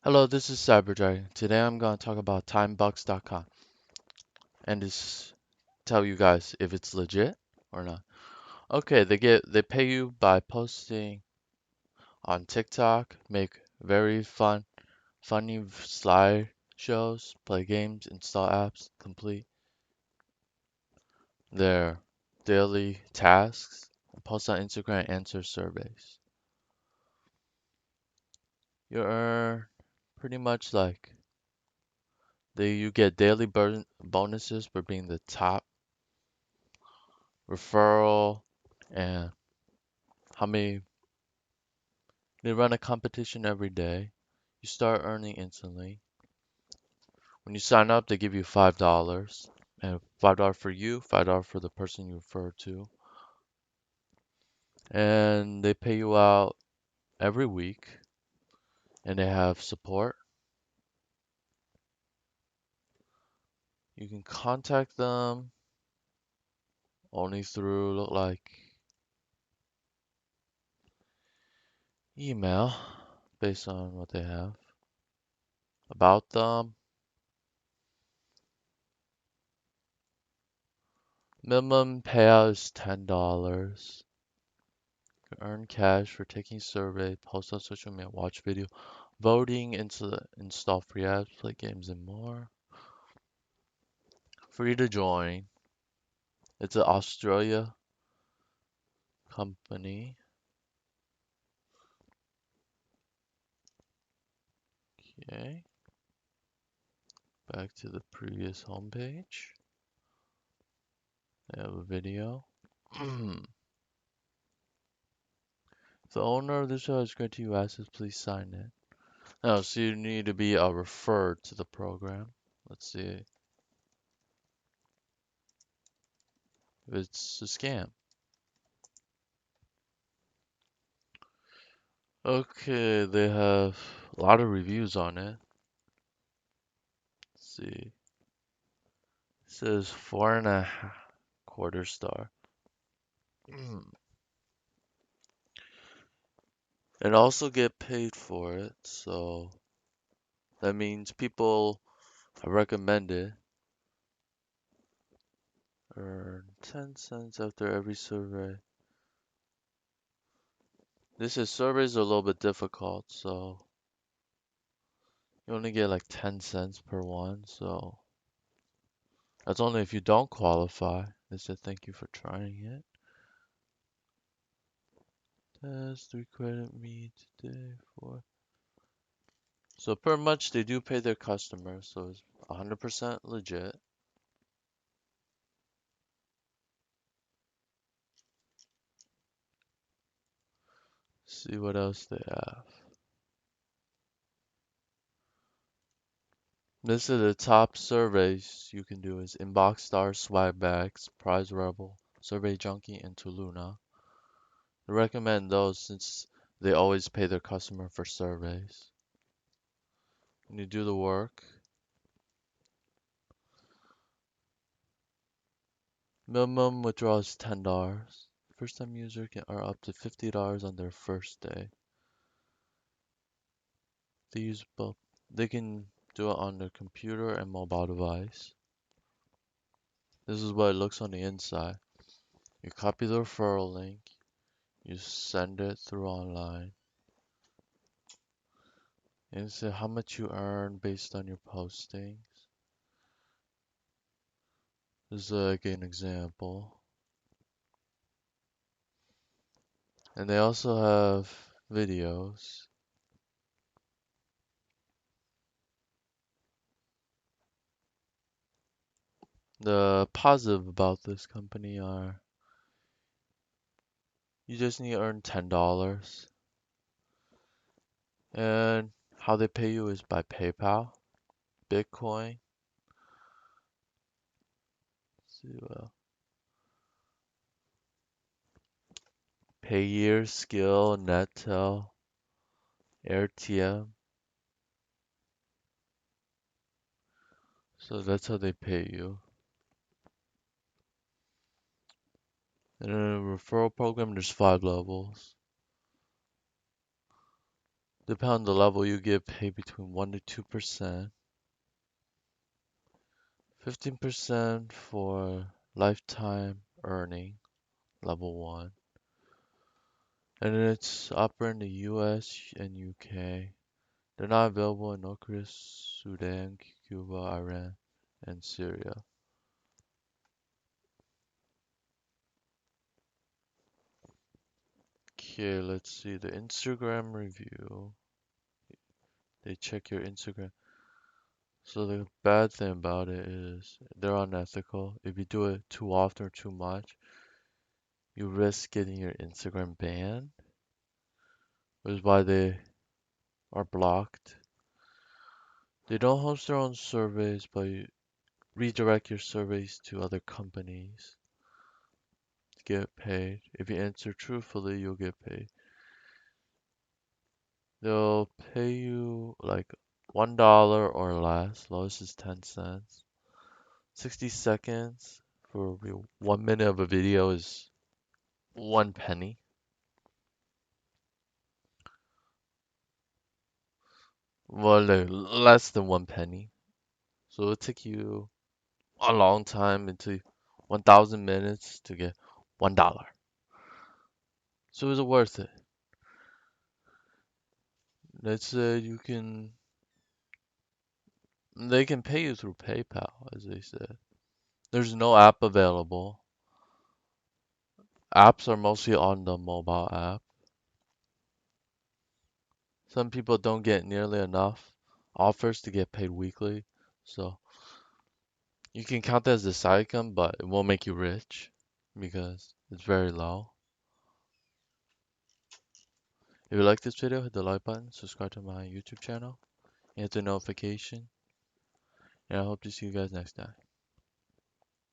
Hello, this is CyberDragon. Today I'm going to talk about TimeBucks.com and just tell you guys if it's legit or not. Okay, they pay you by posting on TikTok, make very funny slide shows, play games, install apps, complete their daily tasks, post on Instagram, answer surveys. You earn pretty much like you get daily bonuses for being the top referral and how many they run a competition every day. You start earning instantly. When you sign up, they give you $5. And $5 for you, $5 for the person you refer to. And they pay you out every week. And they have support. You can contact them only through look like email based on what they have about them. Minimum payout is $10. Earn cash for taking survey, post on social media, watch video, voting, install free apps, play games, and more. Free to join. It's an Australia company. Okay, back to the previous homepage. They have a video. The owner of the show is granting you access. Please sign in. Now, so you need to be referred to the program. Let's see if it's a scam. Okay, they have a lot of reviews on it. Let's see. It says 4.25 star. And also get paid for it, so that means people have recommended earn 10 cents after every survey. This is surveys are a little bit difficult, so you only get like 10 cents per one, so that's only if you don't qualify. They said thank you for trying it. Test 3 credit me today for. So pretty much they do pay their customers, so it's 100% legit. See what else they have. This is the top surveys you can do is Inbox Star, Swagbags, Prize Rebel, Survey Junkie, and Tuluna. I recommend those since they always pay their customer for surveys. When you do the work, minimum withdrawal is $10. First time user can earn up to $50 on their first day. They use both. They can do it on their computer and mobile device. This is what it looks on the inside. You copy the referral link, you send it through online, and it says how much you earn based on your postings. This is like an example. And they also have videos. The positive about this company are you just need to earn $10. And how they pay you is by PayPal, Bitcoin. Let's see, Payeer, Skill, Netel, AirTM. So that's how they pay you. And in a referral program, there's 5 levels. Depending on the level, you get paid between 1 to 2%, 15% for lifetime earning, level 1. And it's operating in the US and UK. They're not available in North Korea, Sudan, Cuba, Iran, and Syria. Okay, let's see the Instagram review. They check your Instagram. So the bad thing about it is they're unethical. If you do it too often or too much, you risk getting your Instagram banned, which is why they are blocked. They don't host their own surveys, but you redirect your surveys to other companies to get paid. If you answer truthfully, you'll get paid. They'll pay you like $1 or less. Lowest is 10 cents. 60 seconds for 1 minute of a video is 1 penny. Well, like, less than 1 penny. So it'll take you a long time into 1,000 minutes to get $1. So is it worth it? Let's say they can pay you through PayPal, as they said. There's no app available. Apps are mostly on the mobile app. Some people don't get nearly enough offers to get paid weekly, so you can count that as a side income, but it won't make you rich because it's very low. If you like this video, hit the like button, subscribe to my YouTube channel, and hit the notification, and I hope to see you guys next time.